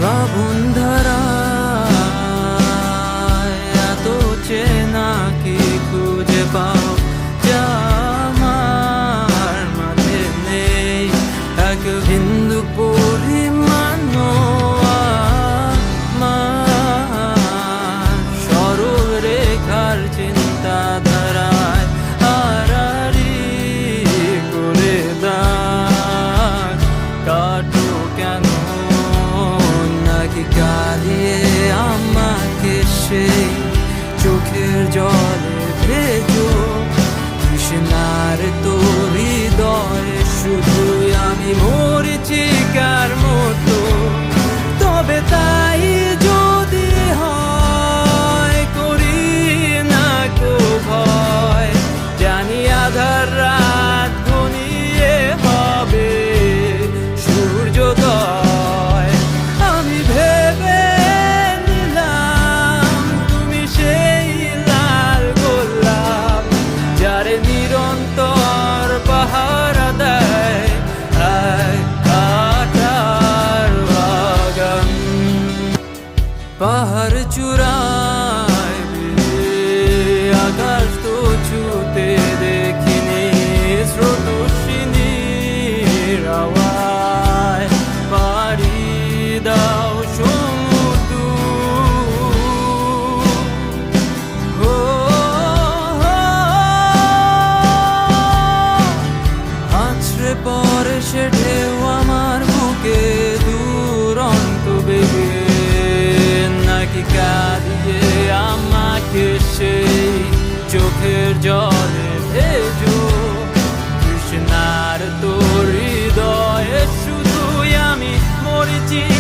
শ্রাবণ ধারায় এত চেনা কি খুঁজে পাও যা আমার মাঝে নেই এক বিন্দু পরিমাণ আমার সরল রেখার চিন্তাধারায় আড়াআড়ি করে দাগ কাটো কেন নাকি কাঁদিয়ে আমাকে সেই চোখের জলে ভেজো তৃষ্ণার তোর হৃদয়ে শুধুই আমি মরীচিকার মতো তবে তাই যদি হয় করি না কো ভয় জানি আধার রাত ঘনিয়ে হবে সূর্যোদয় আমি ভেবে নিলাম তুমি সেই লাল গোলাপ যারে নিরন্তর পাহারা দেয় এক কাঁটার বাগান পাহাড় চূড়ায় আকাশ তো ছুতে দেখিনি স্রোতস্বিনীর আওয়াজ পাড়ি দাও সমুদ্র আছড়ে পড়ে সে ঢেউ আমার বুকে দুরন্ত বেগে নাকি কাঁদিয়ে আমাকে সেই চোখের জলে ভেজো তৃষ্ণার তোর হৃদয়ে শুধুই আমি মরীচিকা